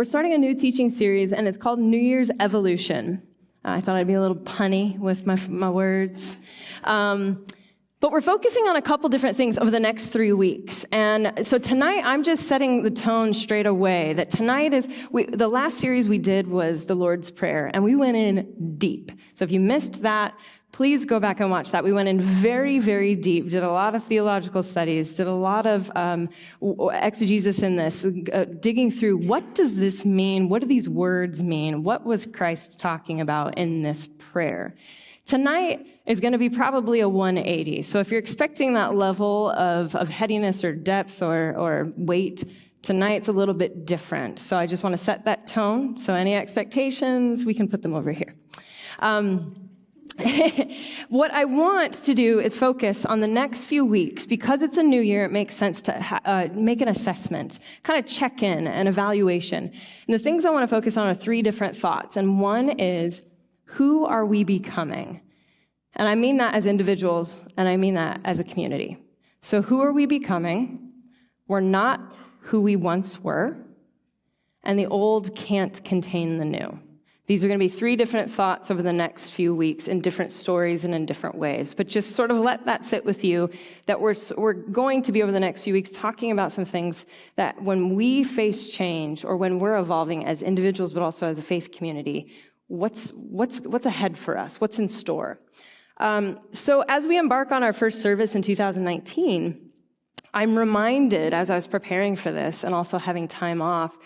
We're starting a new teaching series, and it's called New Year's Evolution. I thought I'd be a little punny with my words. But we're focusing on a couple different things over the next 3 weeks. And so tonight, I'm just setting the tone straight away that tonight the last series we did was the Lord's Prayer, and we went in deep. So if you missed that, please go back and watch that. We went in very, very deep, did a lot of theological studies, did a lot of exegesis in this, digging through what does this mean? What do these words mean? What was Christ talking about in this prayer? Tonight is going to be probably a 180. So if you're expecting that level of headiness or depth or weight, tonight's a little bit different. So I just want to set that tone. So any expectations, we can put them over here. What I want to do is focus on the next few weeks. Because it's a new year, it makes sense to make an assessment, kind of check in, an evaluation. And the things I want to focus on are 3 different thoughts. And one is, who are we becoming? And I mean that as individuals, and I mean that as a community. So who are we becoming? We're not who we once were, and the old can't contain the new. These are going to be 3 different thoughts over the next few weeks in different stories and in different ways. But just sort of let that sit with you, that we're going to be over the next few weeks talking about some things that when we face change or when we're evolving as individuals, but also as a faith community, what's ahead for us? What's in store? So as we embark on our first service in 2019, I'm reminded as I was preparing for this and also having time off,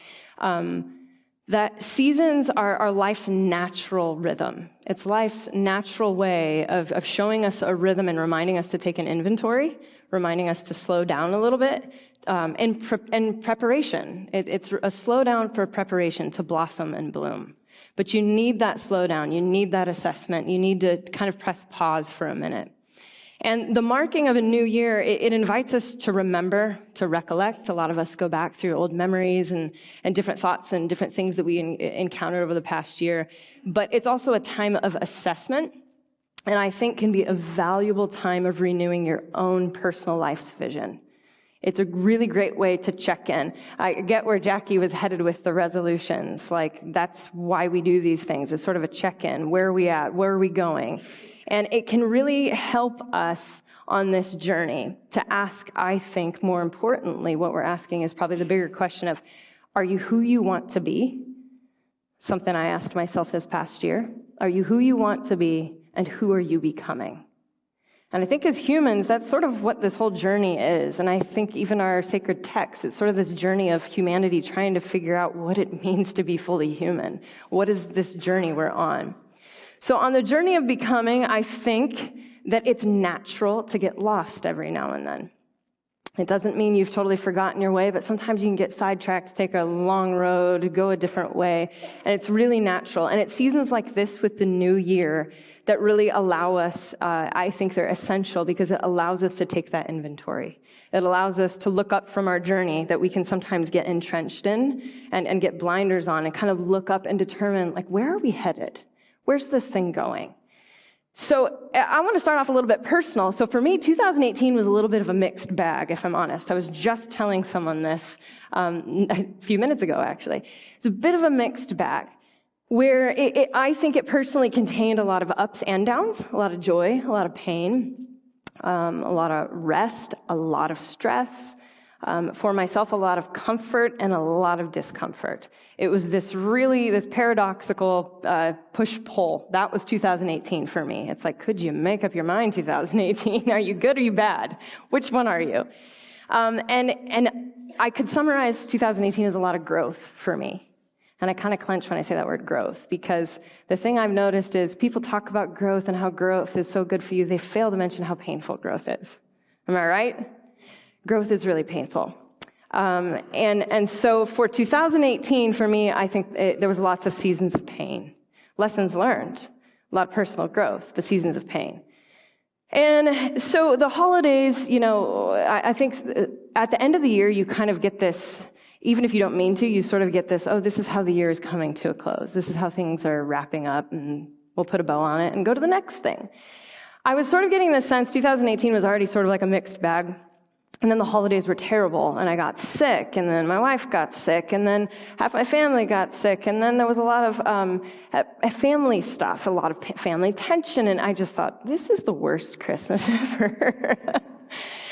that seasons are life's natural rhythm. It's life's natural way of showing us a rhythm and reminding us to take an inventory, reminding us to slow down a little bit, in preparation. It's a slowdown for preparation to blossom and bloom. But you need that slowdown. You need that assessment. You need to kind of press pause for a minute. And the marking of a new year, it invites us to remember, to recollect. A lot of us go back through old memories and different thoughts and different things that we encountered over the past year. But it's also a time of assessment, and I think can be a valuable time of renewing your own personal life's vision. It's a really great way to check in. I get where Jackie was headed with the resolutions. Like, that's why we do these things. It's sort of a check-in. Where are we at? Where are we going? And it can really help us on this journey to ask, I think, more importantly, what we're asking is probably the bigger question of, are you who you want to be? Something I asked myself this past year. Are you who you want to be, and who are you becoming? And I think as humans, that's sort of what this whole journey is. And I think even our sacred text, it's sort of this journey of humanity trying to figure out what it means to be fully human. What is this journey we're on? So on the journey of becoming, I think that it's natural to get lost every now and then. It doesn't mean you've totally forgotten your way, but sometimes you can get sidetracked, take a long road, go a different way, and it's really natural. And it's seasons like this with the new year that really allow us, I think they're essential because it allows us to take that inventory. It allows us to look up from our journey that we can sometimes get entrenched in and get blinders on and kind of look up and determine, like, where are we headed? Where's this thing going? So I want to start off a little bit personal. So for me, 2018 was a little bit of a mixed bag, if I'm honest. I was just telling someone this a few minutes ago, actually. It's a bit of a mixed bag where I think it personally contained a lot of ups and downs, a lot of joy, a lot of pain, a lot of rest, a lot of stress. For myself, a lot of comfort and a lot of discomfort. It was this paradoxical push-pull. That was 2018 for me. It's like, could you make up your mind, 2018? Are you good or are you bad? Which one are you? And I could summarize 2018 as a lot of growth for me. And I kind of clench when I say that word growth, because the thing I've noticed is people talk about growth and how growth is so good for you. They fail to mention how painful growth is. Am I right? Growth is really painful. And so for 2018, for me, I think there was lots of seasons of pain. Lessons learned, a lot of personal growth, but seasons of pain. And so the holidays, I think at the end of the year, you kind of get this, even if you don't mean to, you sort of get this, oh, this is how the year is coming to a close. This is how things are wrapping up, and we'll put a bow on it and go to the next thing. I was sort of getting the sense 2018 was already sort of like a mixed bag. And then the holidays were terrible, and I got sick, and then my wife got sick, and then half my family got sick, and then there was a lot of family stuff, a lot of family tension, and I just thought, this is the worst Christmas ever.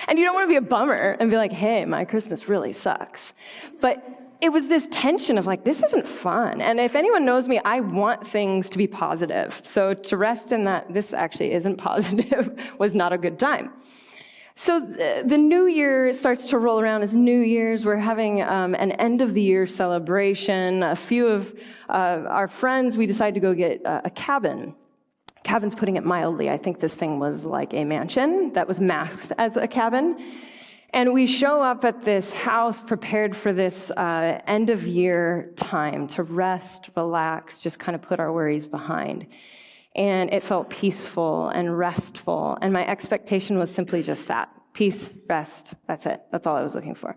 And you don't want to be a bummer and be like, hey, my Christmas really sucks. But it was this tension of like, this isn't fun. And if anyone knows me, I want things to be positive. So to rest in that this actually isn't positive was not a good time. So the new year starts to roll around. As New Year's, we're having an end-of-the-year celebration. A few of our friends, we decided to go get a cabin. Cabin's putting it mildly. I think this thing was like a mansion that was masked as a cabin. And we show up at this house prepared for this end-of-year time to rest, relax, just kind of put our worries behind. And it felt peaceful and restful. And my expectation was simply just that. Peace, rest, that's it. That's all I was looking for.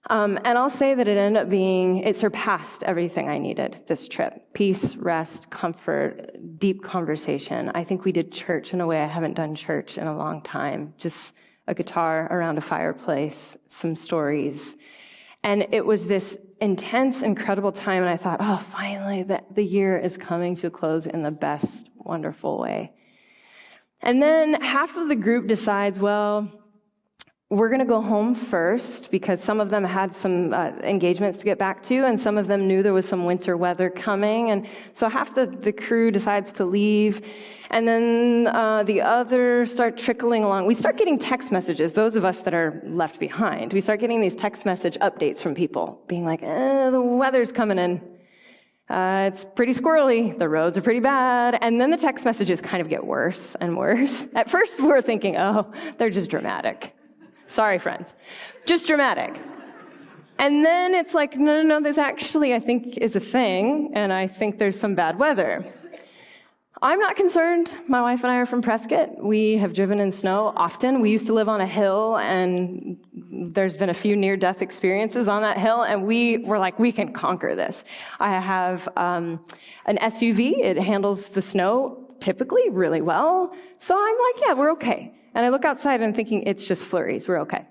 And I'll say that it surpassed everything I needed this trip. Peace, rest, comfort, deep conversation. I think we did church in a way I haven't done church in a long time. Just a guitar around a fireplace, some stories. And it was this intense, incredible time, and I thought, oh, finally, the year is coming to a close in the best, wonderful way. And then half of the group decides, well, we're going to go home first, because some of them had some engagements to get back to, and some of them knew there was some winter weather coming, and so half the crew decides to leave, and then the others start trickling along. We start getting text messages, those of us that are left behind. We start getting these text message updates from people, being like, the weather's coming in. It's pretty squirrely, the roads are pretty bad, and then the text messages kind of get worse and worse. At first, we're thinking, oh, they're just dramatic. Sorry, friends. Just dramatic. And then it's like, no, this actually, I think, is a thing, and I think there's some bad weather. I'm not concerned. My wife and I are from Prescott. We have driven in snow often. We used to live on a hill, and there's been a few near-death experiences on that hill, and we were like, we can conquer this. I have an SUV. It handles the snow typically really well, so I'm like, yeah, we're okay. And I look outside and I'm thinking, it's just flurries, we're okay.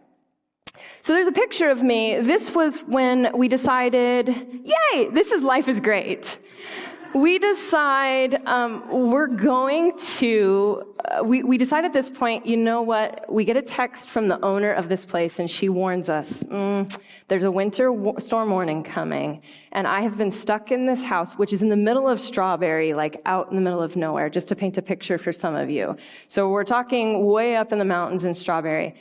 So there's a picture of me. This was when we decided, yay, life is great. We decide we're going to, we decide at this point, you know what, we get a text from the owner of this place, and she warns us, there's a winter storm warning coming, and I have been stuck in this house, which is in the middle of Strawberry, like out in the middle of nowhere, just to paint a picture for some of you. So we're talking way up in the mountains in Strawberry.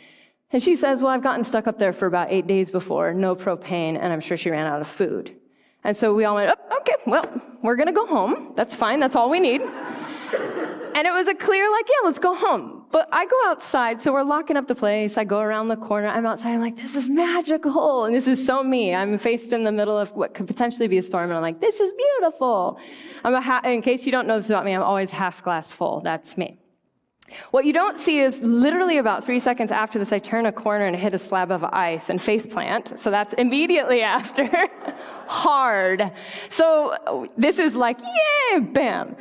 And she says, well, I've gotten stuck up there for about 8 days before, no propane, and I'm sure she ran out of food. And so we all went, oh, okay, well, we're going to go home. That's fine. That's all we need. And it was a clear, like, yeah, let's go home. But I go outside, so we're locking up the place. I go around the corner. I'm outside. I'm like, this is magical. And this is so me. I'm faced in the middle of what could potentially be a storm. And I'm like, this is beautiful. In case you don't know this about me, I'm always half glass full. That's me. What you don't see is literally about 3 seconds after this, I turn a corner and hit a slab of ice and faceplant. So that's immediately after. Hard. So this is like, yay, bam.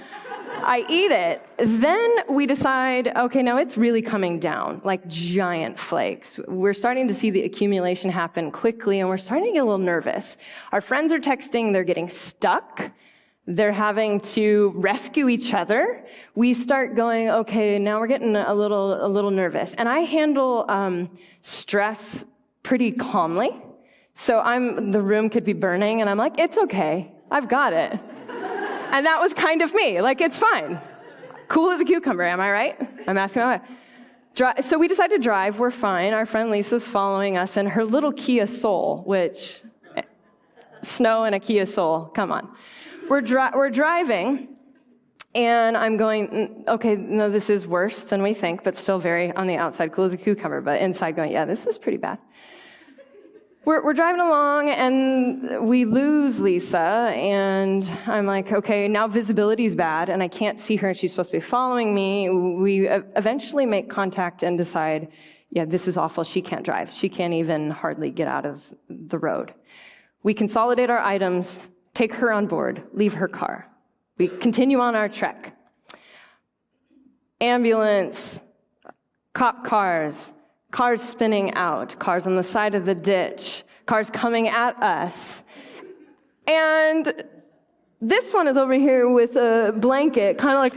I eat it. Then we decide, okay, now it's really coming down, like giant flakes. We're starting to see the accumulation happen quickly, and we're starting to get a little nervous. Our friends are texting, they're getting stuck. They're having to rescue each other. We start going, okay, now we're getting a little nervous. And I handle stress pretty calmly. So the room could be burning, and I'm like, it's okay, I've got it. And that was kind of me, like, it's fine. Cool as a cucumber, am I right? I'm asking my wife. So we decide to drive, we're fine. Our friend Lisa's following us in her little Kia Soul, which, snow in a Kia Soul, come on. We're driving, and I'm going, okay, no, this is worse than we think, but still very on the outside, cool as a cucumber, but inside going, yeah, this is pretty bad. We're driving along, and we lose Lisa, and I'm like, okay, now visibility's bad, and I can't see her, and she's supposed to be following me. We eventually make contact and decide, yeah, this is awful, she can't drive. She can't even hardly get out of the road. We consolidate our items, take her on board, leave her car. We continue on our trek. Ambulance, cop cars, cars spinning out, cars on the side of the ditch, cars coming at us. And this one is over here with a blanket, kind of like,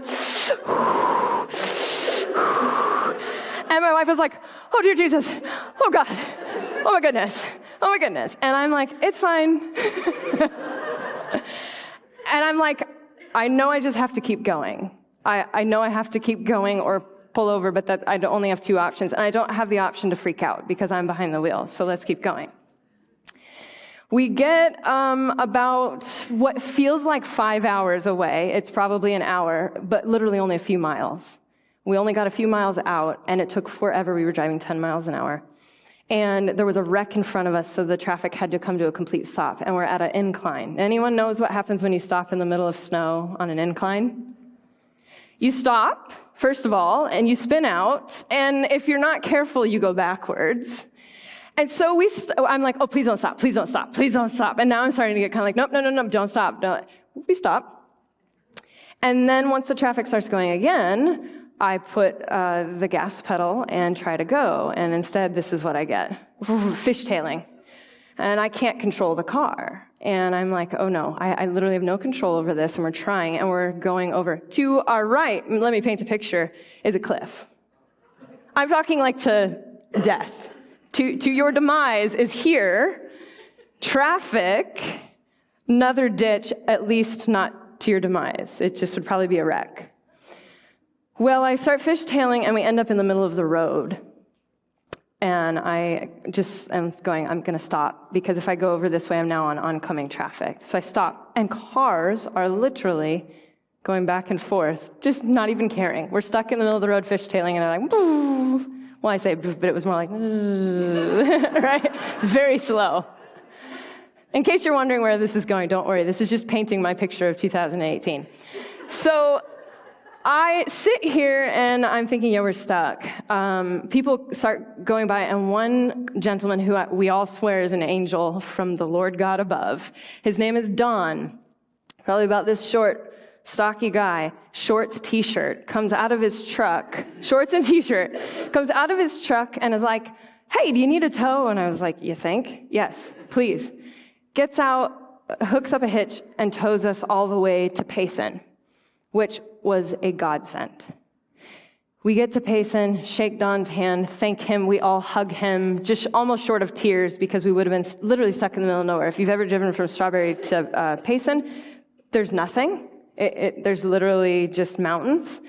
and my wife was like, oh dear Jesus, oh God, oh my goodness, oh my goodness. And I'm like, it's fine. And I'm like, I know I just have to keep going. I know I have to keep going or pull over, but that I only have two options. And I don't have the option to freak out because I'm behind the wheel. So let's keep going. We get about what feels like 5 hours away. It's probably an hour, but literally only a few miles. We only got a few miles out, and it took forever. We were driving 10 miles an hour. And there was a wreck in front of us, so the traffic had to come to a complete stop, and we're at an incline. Anyone knows what happens when you stop in the middle of snow on an incline? You stop, first of all, and you spin out, and if you're not careful, you go backwards. And so I'm like, oh, please don't stop, please don't stop, please don't stop. And now I'm starting to get kind of like, nope, no, don't stop. Don't. We stop. And then once the traffic starts going again, I put the gas pedal and try to go. And instead, this is what I get. Fishtailing. And I can't control the car. And I'm like, oh no, I literally have no control over this. And we're trying, and we're going over. To our right, let me paint a picture, is a cliff. I'm talking like to death. To your demise is here. Traffic, another ditch, at least not to your demise. It just would probably be a wreck. Well, I start fishtailing, and we end up in the middle of the road. And I just am going, I'm going to stop, because if I go over this way, I'm now on oncoming traffic. So I stop, and cars are literally going back and forth, just not even caring. We're stuck in the middle of the road fishtailing, and I'm like, boo. Well, I say, but it was more like, right? It's very slow. In case you're wondering where this is going, don't worry. This is just painting my picture of 2018. So I sit here, and I'm thinking, yeah, we're stuck. People start going by, and one gentleman who we all swear is an angel from the Lord God above, his name is Don, probably about this short, stocky guy, shorts, t-shirt, comes out of his truck, shorts and t-shirt, comes out of his truck and is like, hey, do you need a tow? And I was like, you think? Yes, please. Gets out, hooks up a hitch, and tows us all the way to Payson, which was a godsend. We get to Payson, shake Don's hand, thank him, we all hug him, just almost short of tears because we would have been literally stuck in the middle of nowhere. If you've ever driven from Strawberry to Payson, there's nothing. There's literally just mountains.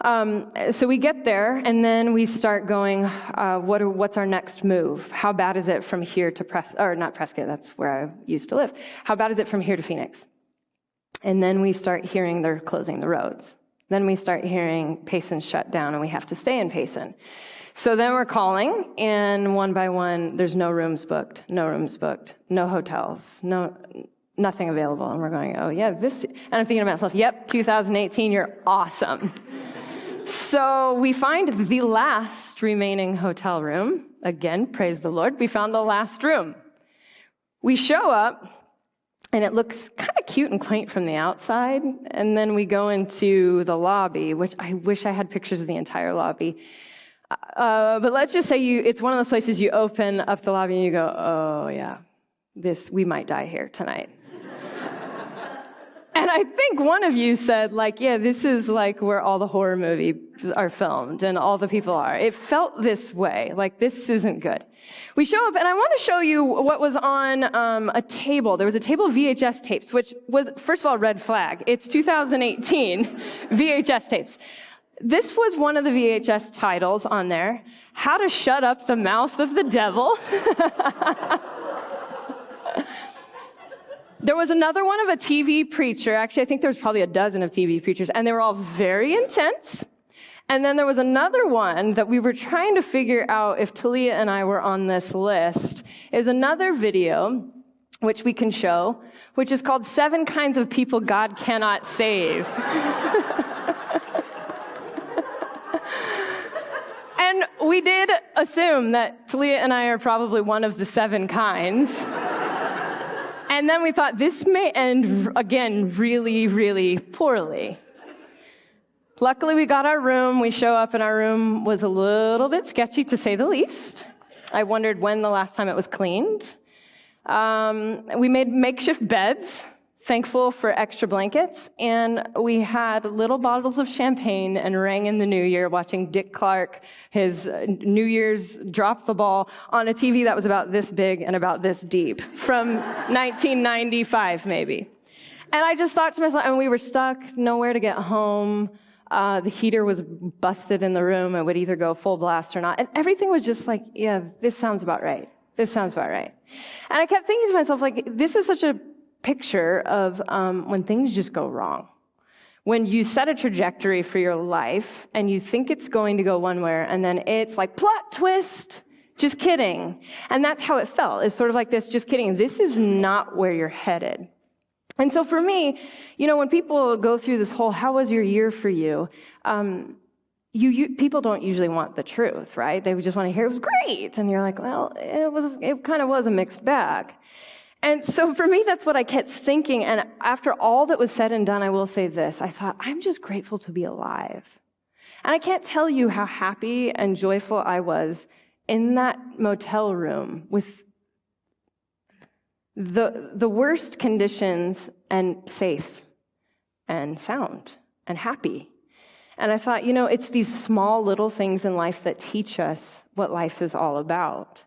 So we get there, and then we start going, what's our next move? How bad is it from here to not Prescott, that's where I used to live. How bad is it from here to Phoenix? And then we start hearing they're closing the roads. Then we start hearing Payson shut down, and we have to stay in Payson. So then we're calling, and one by one, there's no rooms booked, no hotels, nothing available. And we're going, oh yeah, and I'm thinking to myself, yep, 2018, you're awesome. So we find the last remaining hotel room. Again, praise the Lord, we found the last room. We show up, and it looks kind of cute and quaint from the outside. And then we go into the lobby, which I wish I had pictures of the entire lobby. But let's just say it's one of those places you open up the lobby and you go, oh yeah, we might die here tonight. And I think one of you said, like, yeah, this is like where all the horror movies are filmed and all the people are. It felt this way, like this isn't good. We show up, and I want to show you what was on a table. There was a table of VHS tapes, which was, first of all, red flag. It's 2018 VHS tapes. This was one of the VHS titles on there, How to Shut Up the Mouth of the Devil. There was another one of a TV preacher. Actually, I think there was probably a dozen of TV preachers, and they were all very intense. And then there was another one that we were trying to figure out if Talia and I were on this list. Is another video, which we can show, which is called 7 Kinds of People God Cannot Save. And we did assume that Talia and I are probably one of the 7 kinds. And then we thought, this may end, again, really, really poorly. Luckily, we got our room. We show up, and our room was a little bit sketchy, to say the least. I wondered when the last time it was cleaned. We made makeshift beds, thankful for extra blankets, and we had little bottles of champagne and rang in the new year watching Dick Clark, his New Year's drop the ball on a TV that was about this big and about this deep from 1995, maybe. And I just thought to myself, and we were stuck, nowhere to get home. The heater was busted in the room. It would either go full blast or not. And everything was just like, yeah, this sounds about right. This sounds about right. And I kept thinking to myself, like, this is such a picture of when things just go wrong. When you set a trajectory for your life and you think it's going to go one way, and then it's like, plot twist, just kidding. And that's how it felt. It's sort of like this, just kidding. This is not where you're headed. And so for me, when people go through this whole, how was your year for you? People don't usually want the truth, right? They just want to hear it was great. And you're like, well, it kind of was a mixed bag. And so for me, that's what I kept thinking. And after all that was said and done, I will say this. I thought, I'm just grateful to be alive. And I can't tell you how happy and joyful I was in that motel room with the worst conditions and safe and sound and happy. And I thought, it's these small little things in life that teach us what life is all about.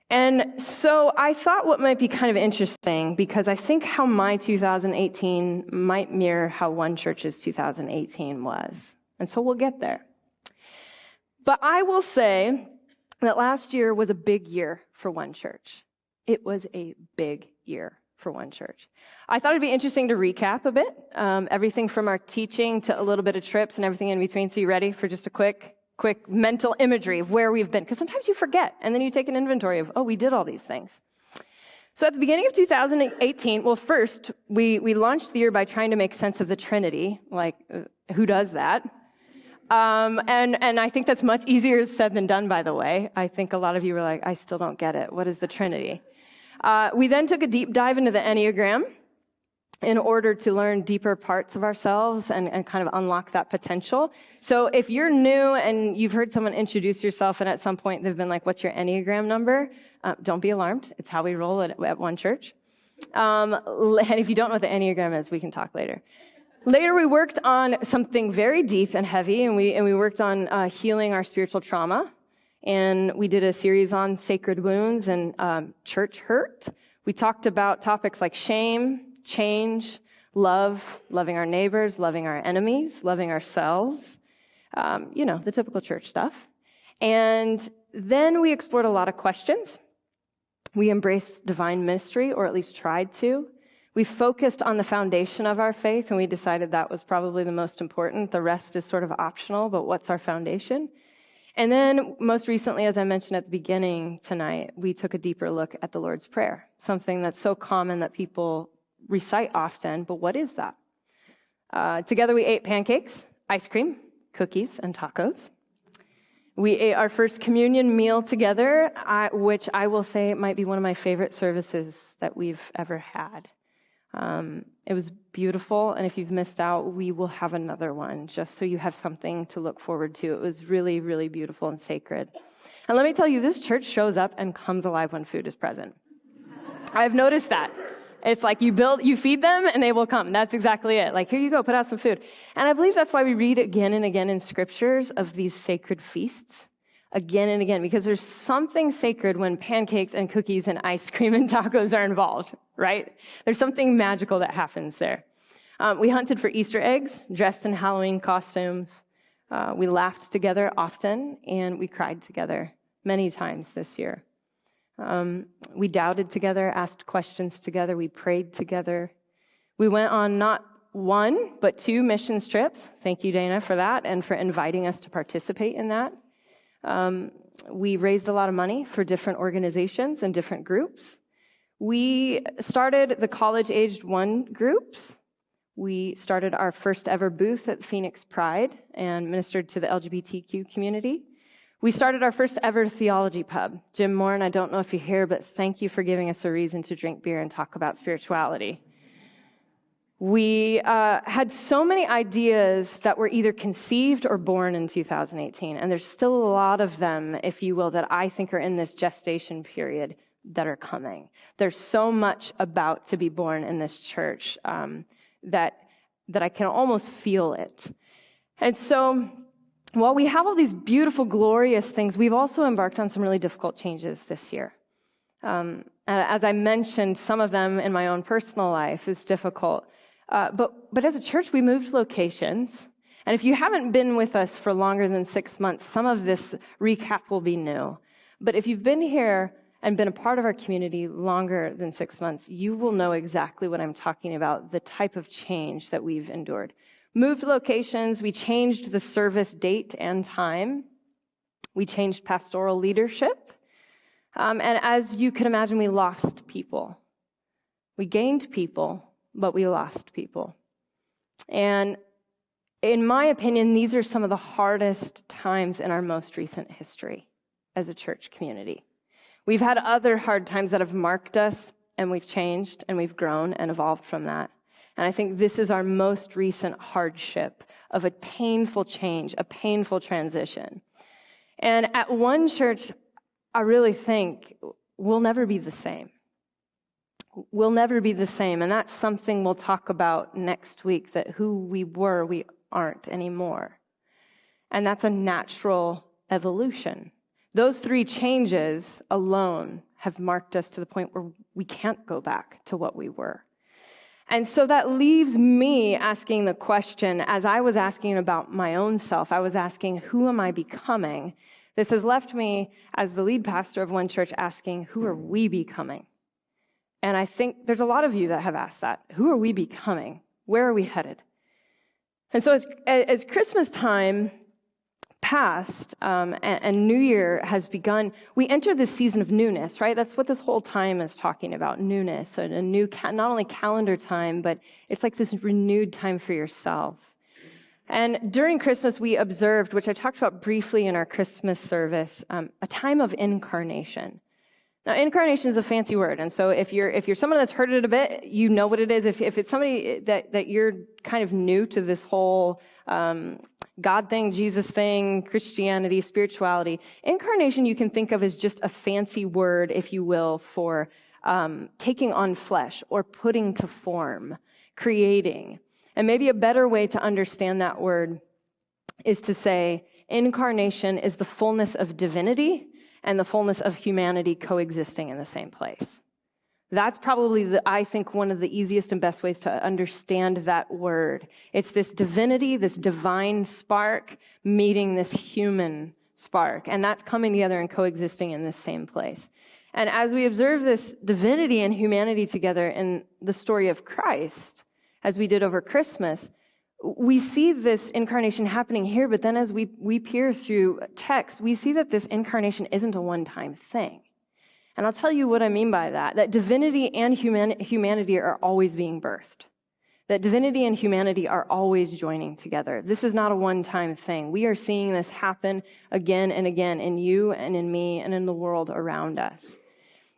And so I thought what might be kind of interesting, because I think how my 2018 might mirror how One Church's 2018 was. And so we'll get there. But I will say that last year was a big year for One Church. It was a big year for One Church. I thought it'd be interesting to recap a bit, everything from our teaching to a little bit of trips and everything in between. So you ready for just a quick mental imagery of where we've been? Because sometimes you forget, and then you take an inventory of, we did all these things. So at the beginning of 2018, well, first, we launched the year by trying to make sense of the Trinity. Like, who does that? And I think that's much easier said than done, by the way. I think a lot of you were like, I still don't get it. What is the Trinity? We then took a deep dive into the Enneagram in order to learn deeper parts of ourselves and kind of unlock that potential. So if you're new and you've heard someone introduce yourself and at some point they've been like, what's your Enneagram number? Don't be alarmed. It's how we roll at One Church. And if you don't know what the Enneagram is, we can talk later. Later, we worked on something very deep and heavy, and we worked on healing our spiritual trauma. And we did a series on sacred wounds and church hurt. We talked about topics like shame, change, love, loving our neighbors, loving our enemies, loving ourselves, the typical church stuff. And then we explored a lot of questions. We embraced divine ministry, or at least tried to. We focused on the foundation of our faith, and we decided that was probably the most important. The rest is sort of optional, but what's our foundation? And then, most recently, as I mentioned at the beginning tonight, we took a deeper look at the Lord's Prayer, something that's so common that people recite often, but what is that? Together, we ate pancakes, ice cream, cookies, and tacos. We ate our first communion meal together, which I will say might be one of my favorite services that we've ever had. It was beautiful, and if you've missed out, we will have another one, just so you have something to look forward to. It was really, really beautiful and sacred. And let me tell you, this church shows up and comes alive when food is present. I've noticed that. It's like you feed them, and they will come. That's exactly it. Like, here you go, put out some food. And I believe that's why we read again and again in scriptures of these sacred feasts, again and again, because there's something sacred when pancakes and cookies and ice cream and tacos are involved, right? There's something magical that happens there. We hunted for Easter eggs, dressed in Halloween costumes. We laughed together often, and we cried together many times this year. We doubted together, asked questions together, we prayed together. We went on not one, but 2 missions trips. Thank you, Dana, for that, and for inviting us to participate in that. We raised a lot of money for different organizations and different groups. We started the college-aged one groups. We started our first ever booth at Phoenix Pride and ministered to the LGBTQ community. We started our first ever theology pub. Jim Moore, and I don't know if you're here, but thank you for giving us a reason to drink beer and talk about spirituality. We had so many ideas that were either conceived or born in 2018, and there's still a lot of them, if you will, that I think are in this gestation period that are coming. There's so much about to be born in this church that I can almost feel it. And so while we have all these beautiful, glorious things, we've also embarked on some really difficult changes this year. As I mentioned, some of them in my own personal life is difficult. But as a church, we moved locations. And if you haven't been with us for longer than 6 months, some of this recap will be new. But if you've been here and been a part of our community longer than 6 months, you will know exactly what I'm talking about, the type of change that we've endured. Moved locations, we changed the service date and time. We changed pastoral leadership. And as you can imagine, we lost people. We gained people, but we lost people. And in my opinion, these are some of the hardest times in our most recent history as a church community. We've had other hard times that have marked us, and we've changed, and we've grown and evolved from that. And I think this is our most recent hardship of a painful change, a painful transition. And at one church, I really think we'll never be the same. We'll never be the same, and that's something we'll talk about next week, that who we were, we aren't anymore. And that's a natural evolution. Those 3 changes alone have marked us to the point where we can't go back to what we were. And so that leaves me asking the question, as I was asking about my own self, I was asking, who am I becoming? This has left me, as the lead pastor of one church, asking, who are we becoming? And I think there's a lot of you that have asked that. Who are we becoming? Where are we headed? And so as Christmas time passed and New Year has begun, we enter this season of newness, right? That's what this whole time is talking about, newness. So a new, not only calendar time, but it's like this renewed time for yourself. And during Christmas, we observed, which I talked about briefly in our Christmas service, a time of incarnation. Now, incarnation is a fancy word, and so if you're someone that's heard it a bit, you know what it is. If it's somebody that you're kind of new to this whole God thing, Jesus thing, Christianity, spirituality, incarnation you can think of as just a fancy word, if you will, for taking on flesh or putting to form, creating. And maybe a better way to understand that word is to say incarnation is the fullness of divinity and the fullness of humanity coexisting in the same place. That's probably, I think, one of the easiest and best ways to understand that word. It's this divinity, this divine spark meeting this human spark, and that's coming together and coexisting in the same place. And as we observe this divinity and humanity together in the story of Christ, as we did over Christmas, we see this incarnation happening here, but then as we peer through text, we see that this incarnation isn't a one-time thing. And I'll tell you what I mean by that divinity and humanity are always being birthed. That divinity and humanity are always joining together. This is not a one-time thing. We are seeing this happen again and again in you and in me and in the world around us.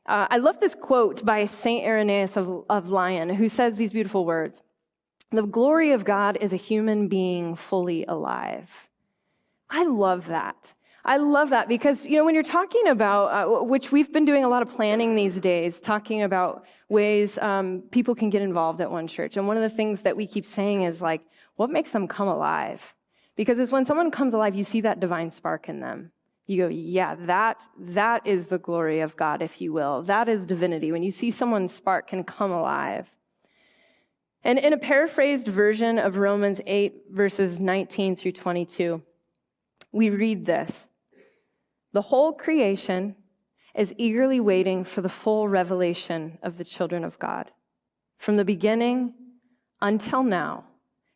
I love this quote by St. Irenaeus of Lyon, who says these beautiful words. The glory of God is a human being fully alive. I love that. I love that because, when you're talking about, which we've been doing a lot of planning these days, talking about ways people can get involved at one church. And one of the things that we keep saying is like, what makes them come alive? Because it's when someone comes alive, you see that divine spark in them. You go, yeah, that is the glory of God, if you will. That is divinity. When you see someone's spark can come alive. And in a paraphrased version of Romans 8, verses 19 through 22, we read this. The whole creation is eagerly waiting for the full revelation of the children of God. From the beginning until now,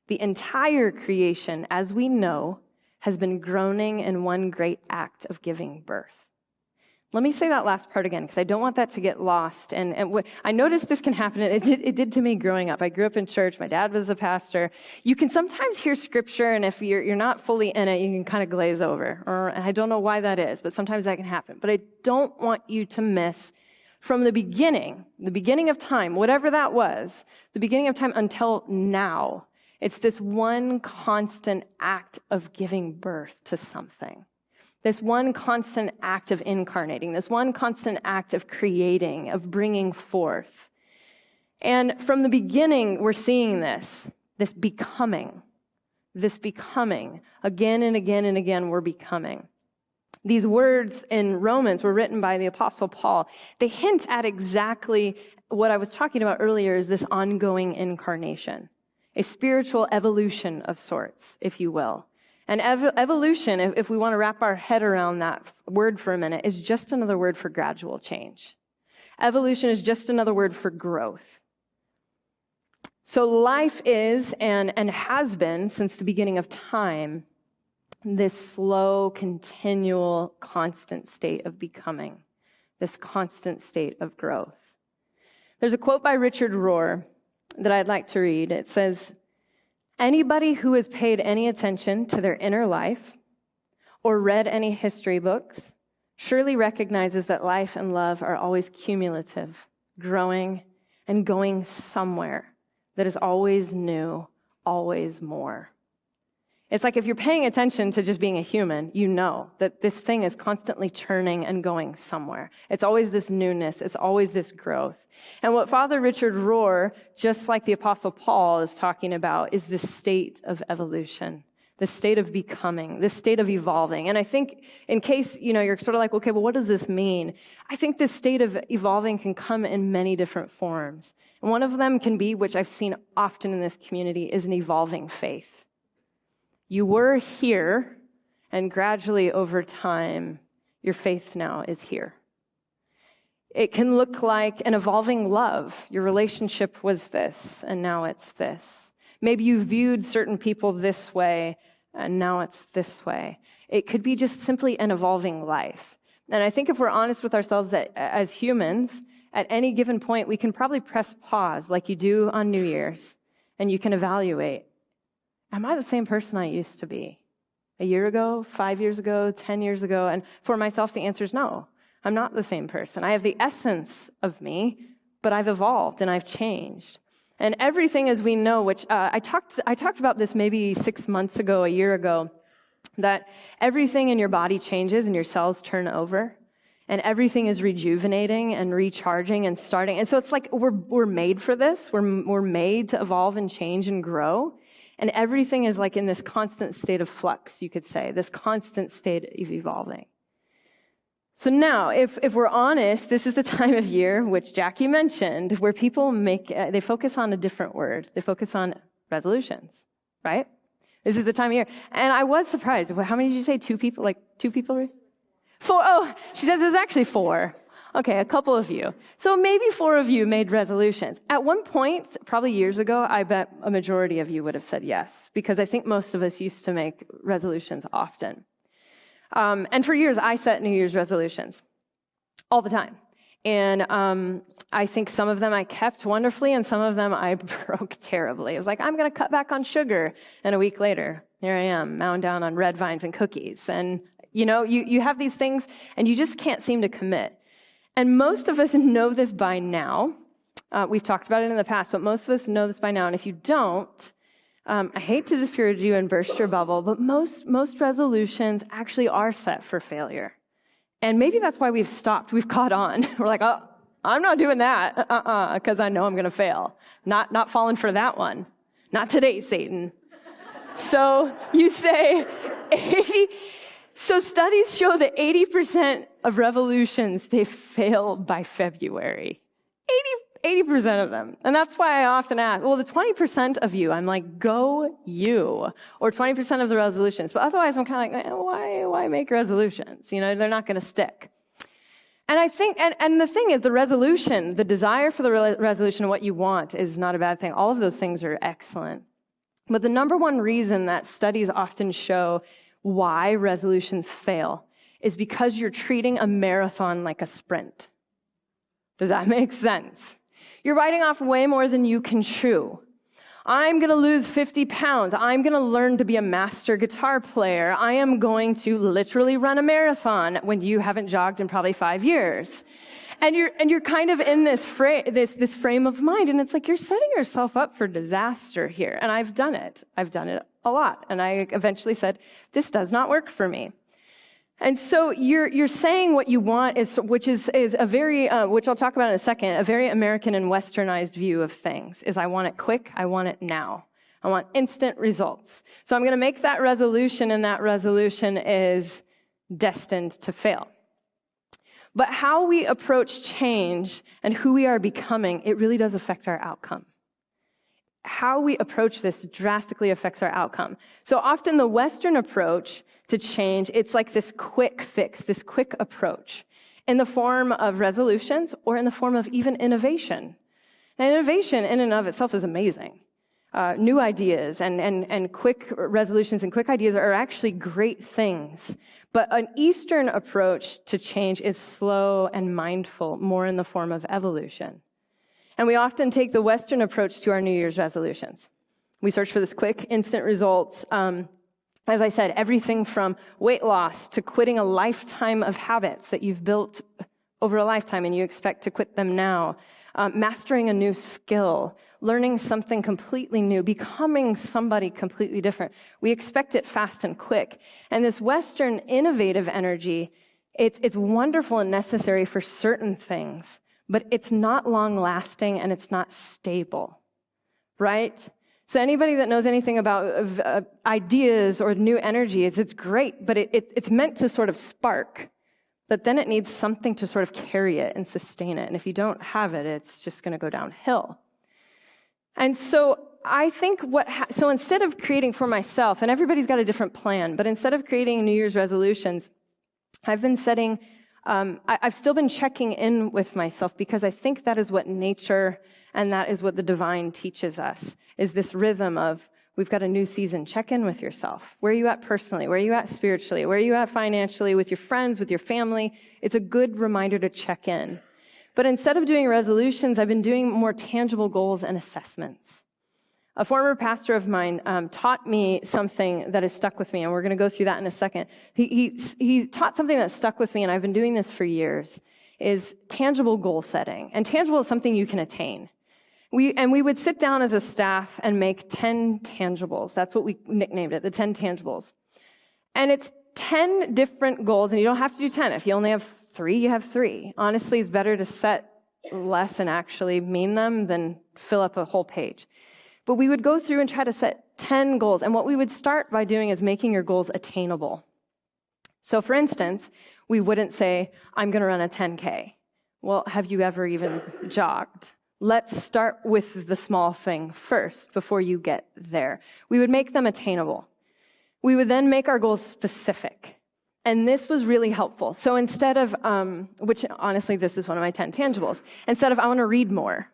the entire creation, as we know, has been groaning in one great act of giving birth. Let me say that last part again, because I don't want that to get lost. And I noticed this can happen. It did to me growing up. I grew up in church. My dad was a pastor. You can sometimes hear scripture, and if you're not fully in it, you can kind of glaze over. And I don't know why that is, but sometimes that can happen. But I don't want you to miss From the beginning of time, whatever that was, the beginning of time until now, it's this one constant act of giving birth to something. This one constant act of incarnating, this one constant act of creating, of bringing forth. And from the beginning, we're seeing this becoming. Again and again and again, we're becoming. These words in Romans were written by the Apostle Paul. They hint at exactly what I was talking about earlier, is this ongoing incarnation, a spiritual evolution of sorts, if you will. And evolution, if we want to wrap our head around that word for a minute, is just another word for gradual change. Evolution is just another word for growth. So life is and has been since the beginning of time this slow, continual, constant state of becoming, this constant state of growth. There's a quote by Richard Rohr that I'd like to read. It says, "Anybody who has paid any attention to their inner life or read any history books surely recognizes that life and love are always cumulative, growing and going somewhere that is always new, always more." It's like if you're paying attention to just being a human, you know that this thing is constantly churning and going somewhere. It's always this newness. It's always this growth. And what Father Richard Rohr, just like the Apostle Paul, is talking about is this state of evolution, this state of becoming, this state of evolving. And I think in case, you're sort of like, okay, well, what does this mean? I think this state of evolving can come in many different forms. And one of them can be, which I've seen often in this community, is an evolving faith. You were here, and gradually over time, your faith now is here. It can look like an evolving love. Your relationship was this, and now it's this. Maybe you viewed certain people this way, and now it's this way. It could be just simply an evolving life. And I think if we're honest with ourselves as humans, at any given point, we can probably press pause like you do on New Year's, and you can evaluate. Am I the same person I used to be? A year ago, 5 years ago, 10 years ago? And for myself, the answer is no. I'm not the same person. I have the essence of me, but I've evolved and I've changed. And everything, as we know, which I talked about this maybe 6 months ago, a year ago, that everything in your body changes and your cells turn over, and everything is rejuvenating and recharging and starting. And so it's like we're made for this. We're made to evolve and change and grow. And everything is like in this constant state of flux, you could say, this constant state of evolving. So now, if we're honest, this is the time of year, which Jackie mentioned, where people they focus on a different word. They focus on resolutions, right? This is the time of year. And I was surprised. How many did you say? 2 people? Like 2 people? 4? Oh, she says there's actually 4. Okay, a couple of you. So maybe 4 of you made resolutions. At one point, probably years ago, I bet a majority of you would have said yes, because I think most of us used to make resolutions often. And for years, I set New Year's resolutions all the time. And I think some of them I kept wonderfully, and some of them I broke terribly. It was like, I'm going to cut back on sugar. And a week later, here I am, mowing down on red vines and cookies. And, you have these things, and you just can't seem to commit. And most of us know this by now. We've talked about it in the past, but most of us know this by now. And if you don't, I hate to discourage you and burst your bubble, but most resolutions actually are set for failure. And maybe that's why we've stopped. We've caught on. We're like, oh, I'm not doing that, because I know I'm going to fail. Not falling for that one. Not today, Satan. So you say 80. So studies show that 80% of revolutions, they fail by February. 80% of them. And that's why I often ask, well, the 20% of you, I'm like, go you. Or 20% of the resolutions. But otherwise, I'm kind of like, why make resolutions? They're not going to stick. And I think, and the thing is, the resolution, the desire for the resolution and what you want is not a bad thing. All of those things are excellent. But the number one reason that studies often show why resolutions fail is because you're treating a marathon like a sprint. Does that make sense? You're biting off way more than you can chew. I'm going to lose 50 pounds. I'm going to learn to be a master guitar player. I am going to literally run a marathon when you haven't jogged in probably 5 years. And you're kind of in this frame of mind, and it's like you're setting yourself up for disaster here. And I've done it a lot. And I eventually said, this does not work for me. And so you're saying what you want which is a very, which I'll talk about in a second, a very American and westernized view of things is I want it quick, I want it now. I want instant results. So I'm going to make that resolution, and that resolution is destined to fail. But how we approach change and who we are becoming, it really does affect our outcome. How we approach this drastically affects our outcome. So often the Western approach to change, it's like this quick fix, this quick approach in the form of resolutions or in the form of even innovation. Now, innovation in and of itself is amazing. New ideas and quick resolutions and quick ideas are actually great things. But an Eastern approach to change is slow and mindful, more in the form of evolution. And we often take the Western approach to our New Year's resolutions. We search for this quick, instant results. As I said, everything from weight loss to quitting a lifetime of habits that you've built over a lifetime and you expect to quit them now. Mastering a new skill, learning something completely new, becoming somebody completely different. We expect it fast and quick. And this Western innovative energy, it's wonderful and necessary for certain things, but it's not long-lasting and it's not stable, right? So anybody that knows anything about ideas or new energies, it's great, but it's meant to sort of spark. But then it needs something to sort of carry it and sustain it. And if you don't have it, it's just going to go downhill. And so I think so instead of creating for myself, and everybody's got a different plan, but instead of creating New Year's resolutions, I've been I've still been checking in with myself because I think that is what nature and that is what the divine teaches us, is this rhythm of, we've got a new season. Check in with yourself. Where are you at personally? Where are you at spiritually? Where are you at financially, with your friends, with your family? It's a good reminder to check in. But instead of doing resolutions, I've been doing more tangible goals and assessments. A former pastor of mine taught me something that has stuck with me, and we're going to go through that in a second. He taught something that stuck with me, and I've been doing this for years, is tangible goal setting. And tangible is something you can attain. We would sit down as a staff and make 10 tangibles. That's what we nicknamed it, the 10 tangibles. And it's 10 different goals, and you don't have to do 10. If you only have 3, you have 3. Honestly, it's better to set less and actually mean them than fill up a whole page. But we would go through and try to set 10 goals, and what we would start by doing is making your goals attainable. So for instance, we wouldn't say, I'm going to run a 10K. Well, have you ever even jogged? Let's start with the small thing first before you get there. We would make them attainable. We would then make our goals specific. And this was really helpful. So instead of, which honestly, this is one of my 10 tangibles, instead of I want to read more,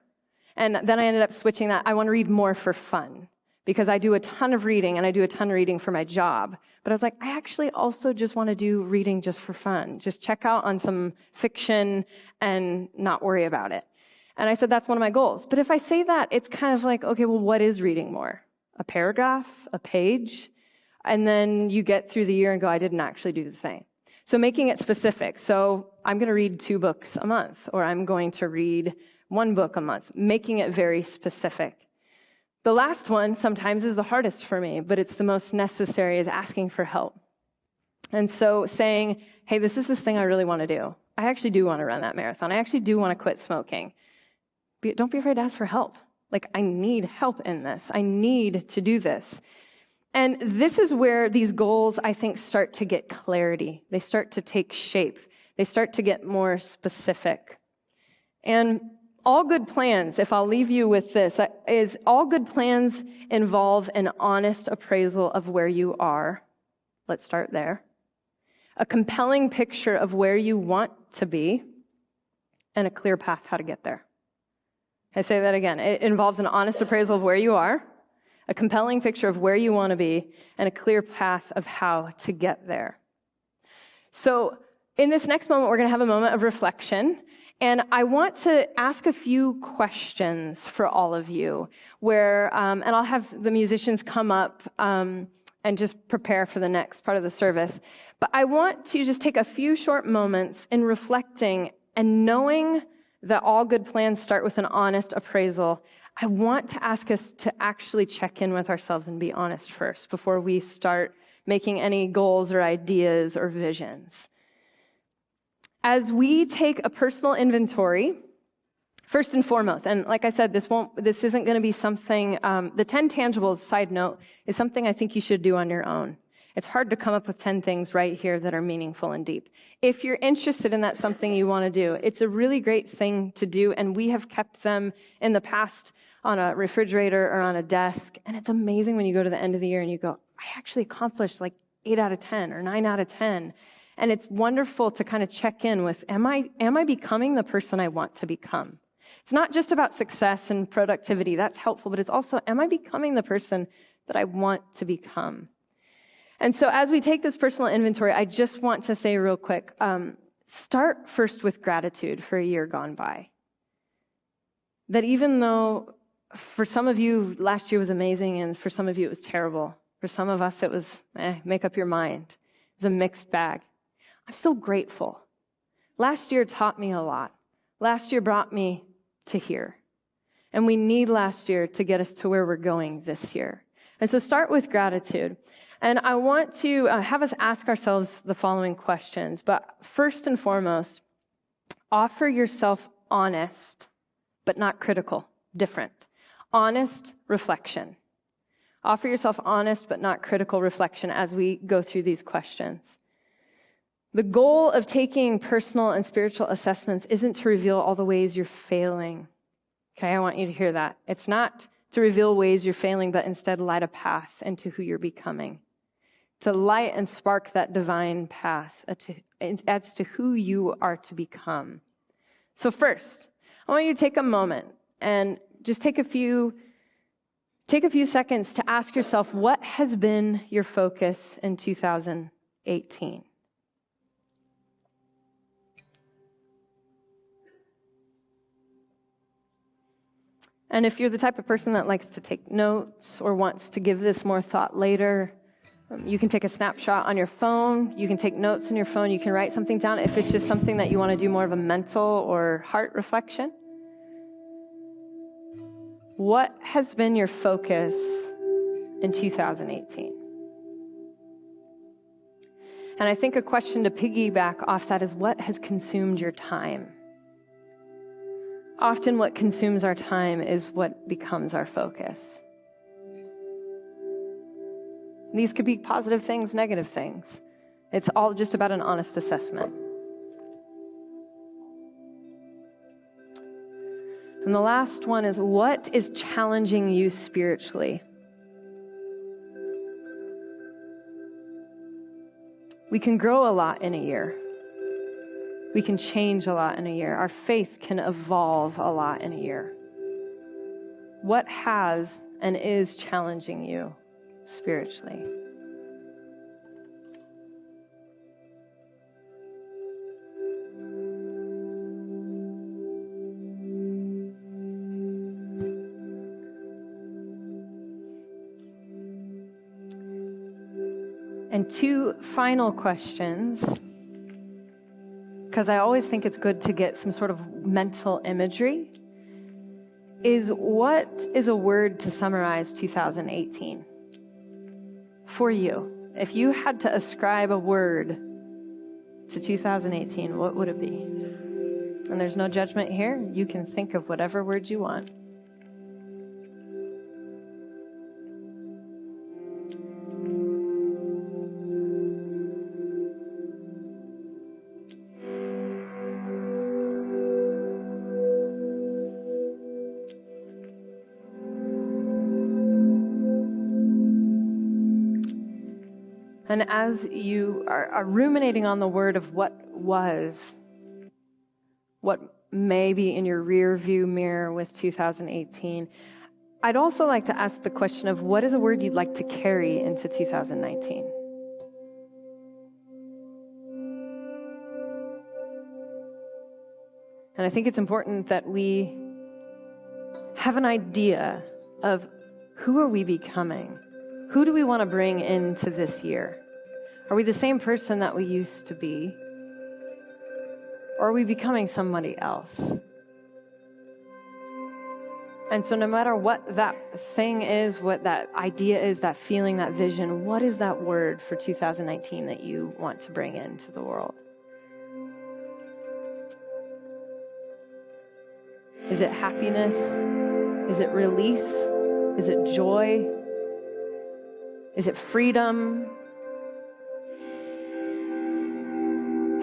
and then I ended up switching that, I want to read more for fun, because I do a ton of reading, and I do a ton of reading for my job. But I was like, I actually also just want to do reading just for fun. Just check out on some fiction and not worry about it. And I said, that's one of my goals. But if I say that, it's kind of like, okay, well, what is reading more? A paragraph? A page? And then you get through the year and go, I didn't actually do the thing. So making it specific. So I'm going to read 2 books a month, or I'm going to read 1 book a month, making it very specific. The last one sometimes is the hardest for me, but it's the most necessary, is asking for help. And so saying, hey, this is the thing I really want to do. I actually do want to run that marathon. I actually do want to quit smoking. Don't be afraid to ask for help. Like, I need help in this. I need to do this. And this is where these goals, I think, start to get clarity. They start to take shape. They start to get more specific. And all good plans, if I'll leave you with this, is all good plans involve an honest appraisal of where you are. Let's start there. A compelling picture of where you want to be, and a clear path how to get there. I say that again. It involves an honest appraisal of where you are, a compelling picture of where you want to be, and a clear path of how to get there. So in this next moment, we're going to have a moment of reflection. And I want to ask a few questions for all of you, where, and I'll have the musicians come up and just prepare for the next part of the service. But I want to just take a few short moments in reflecting And knowing that all good plans start with an honest appraisal, I want to ask us to actually check in with ourselves and be honest first before we start making any goals or ideas or visions. As we take a personal inventory, first and foremost, and like I said, this isn't going to be something, the 10 tangibles, side note, is something I think you should do on your own. It's hard to come up with 10 things right here that are meaningful and deep. If you're interested in that something you want to do, it's a really great thing to do, and we have kept them in the past on a refrigerator or on a desk, and it's amazing when you go to the end of the year and you go, I actually accomplished like 8 out of 10 or 9 out of 10. And it's wonderful to kind of check in with, am I becoming the person I want to become? It's not just about success and productivity. That's helpful, but it's also, am I becoming the person that I want to become? And so as we take this personal inventory, I just want to say real quick, start first with gratitude for a year gone by. That even though for some of you, last year was amazing, and for some of you it was terrible. For some of us, it was, make up your mind. It was a mixed bag. I'm still grateful. Last year taught me a lot. Last year brought me to here. And we need last year to get us to where we're going this year. And so start with gratitude. And I want to have us ask ourselves the following questions. But first and foremost, offer yourself honest, but not critical, different. Honest reflection. Offer yourself honest, but not critical reflection as we go through these questions. The goal of taking personal and spiritual assessments isn't to reveal all the ways you're failing. Okay, I want you to hear that. It's not to reveal ways you're failing, but instead light a path into who you're becoming. To light and spark that divine path as to who you are to become. So first, I want you to take a moment and just take a few seconds to ask yourself, what has been your focus in 2018? And if you're the type of person that likes to take notes or wants to give this more thought later, you can take a snapshot on your phone. You can take notes on your phone. You can write something down if it's just something that you want to do more of a mental or heart reflection. What has been your focus in 2018? And I think a question to piggyback off that is, what has consumed your time? Often what consumes our time is what becomes our focus. These could be positive things, negative things. It's all just about an honest assessment. And the last one is, what is challenging you spiritually? We can grow a lot in a year. We can change a lot in a year. Our faith can evolve a lot in a year. What has and is challenging you spiritually? And 2 final questions, because I always think it's good to get some sort of mental imagery, is what is a word to summarize 2018 for you? If you had to ascribe a word to 2018, what would it be? And there's no judgment here. You can think of whatever word you want. And as you are ruminating on the word of what was, what may be in your rear view mirror with 2018, I'd also like to ask the question of, what is a word you'd like to carry into 2019? And I think it's important that we have an idea of, who are we becoming? Who do we want to bring into this year? Are we the same person that we used to be? Or are we becoming somebody else? And so no matter what that thing is, what that idea is, that feeling, that vision, what is that word for 2019 that you want to bring into the world? Is it happiness? Is it release? Is it joy? Is it freedom?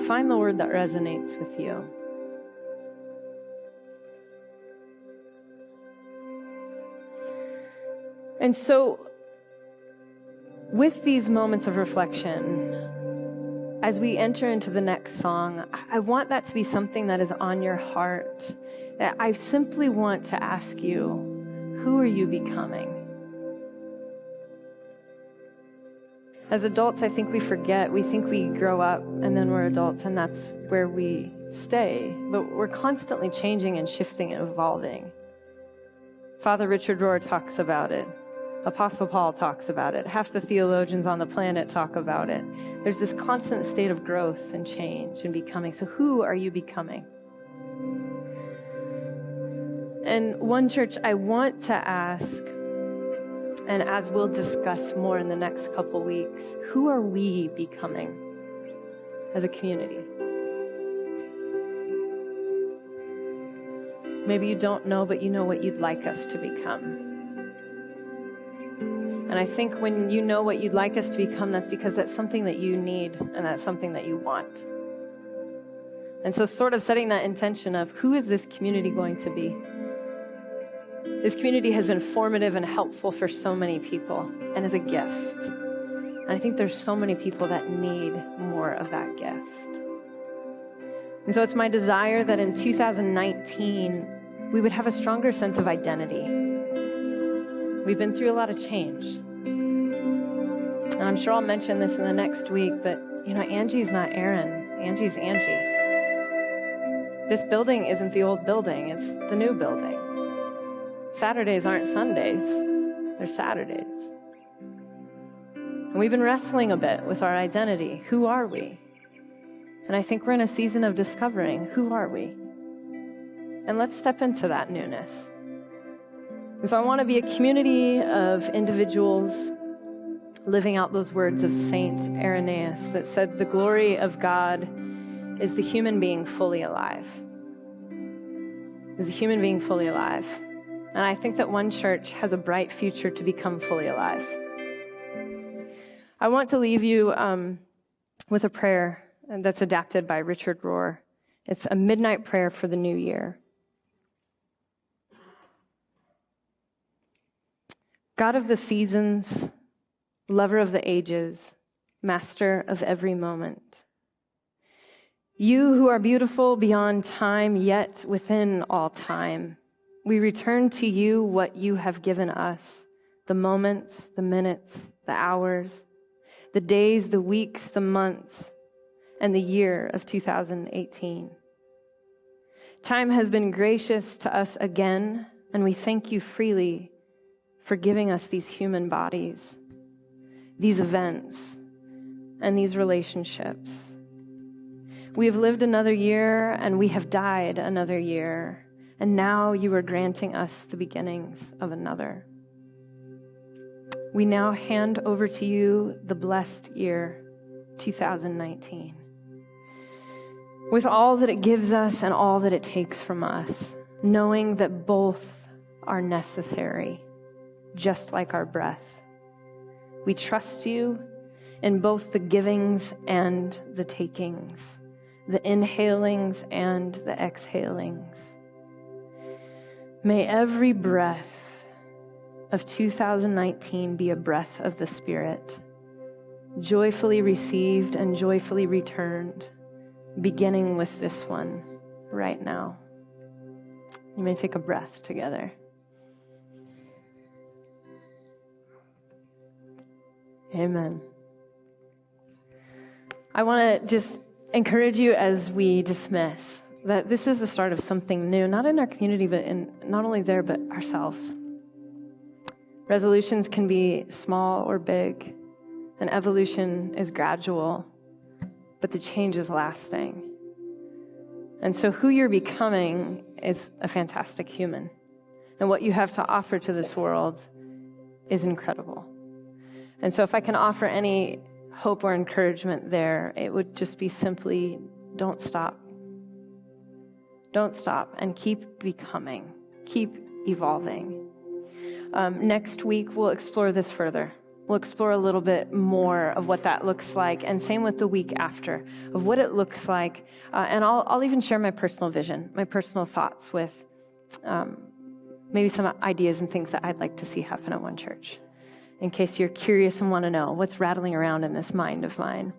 Find the word that resonates with you. And so, with these moments of reflection, as we enter into the next song, I want that to be something that is on your heart. I simply want to ask you, who are you becoming? As adults, I think we forget. We think we grow up and then we're adults and that's where we stay. But we're constantly changing and shifting and evolving. Father Richard Rohr talks about it. Apostle Paul talks about it. Half the theologians on the planet talk about it. There's this constant state of growth and change and becoming. So who are you becoming? And One Church, I want to ask, and as we'll discuss more in the next couple weeks, who are we becoming as a community? Maybe you don't know, but you know what you'd like us to become. And I think when you know what you'd like us to become, that's because that's something that you need and that's something that you want. And so sort of setting that intention of who is this community going to be? This community has been formative and helpful for so many people and is a gift. And I think there's so many people that need more of that gift. And so it's my desire that in 2019, we would have a stronger sense of identity. We've been through a lot of change. And I'm sure I'll mention this in the next week, but Angie's not Aaron. Angie's Angie. This building isn't the old building, it's the new building. Saturdays aren't Sundays, they're Saturdays. And we've been wrestling a bit with our identity. Who are we? And I think we're in a season of discovering who are we? And let's step into that newness. And so I want to be a community of individuals living out those words of Saint Irenaeus that said, the glory of God is the human being fully alive. Is the human being fully alive. And I think that One Church has a bright future to become fully alive. I want to leave you with a prayer that's adapted by Richard Rohr. It's a midnight prayer for the new year. God of the seasons, lover of the ages, master of every moment. You who are beautiful beyond time, yet within all time, we return to you what you have given us, the moments, the minutes, the hours, the days, the weeks, the months, and the year of 2018. Time has been gracious to us again, and we thank you freely for giving us these human bodies, these events, and these relationships. We have lived another year, and we have died another year, and now you are granting us the beginnings of another. We now hand over to you the blessed year, 2019, with all that it gives us and all that it takes from us, knowing that both are necessary, just like our breath. We trust you in both the givings and the takings, the inhalings and the exhalings. May every breath of 2019 be a breath of the Spirit, joyfully received and joyfully returned, beginning with this one right now. You may take a breath together. Amen. I want to just encourage you as we dismiss that this is the start of something new, not in our community, but in not only there, but ourselves. Resolutions can be small or big, and evolution is gradual, but the change is lasting. And so who you're becoming is a fantastic human. And what you have to offer to this world is incredible. And so if I can offer any hope or encouragement there, it would just be simply, don't stop. Don't stop and keep becoming, keep evolving. Next week, we'll explore this further. We'll explore a little bit more of what that looks like, and same with the week after, of what it looks like. And I'll even share my personal vision, my personal thoughts with maybe some ideas and things that I'd like to see happen at One Church, in case you're curious and want to know what's rattling around in this mind of mine.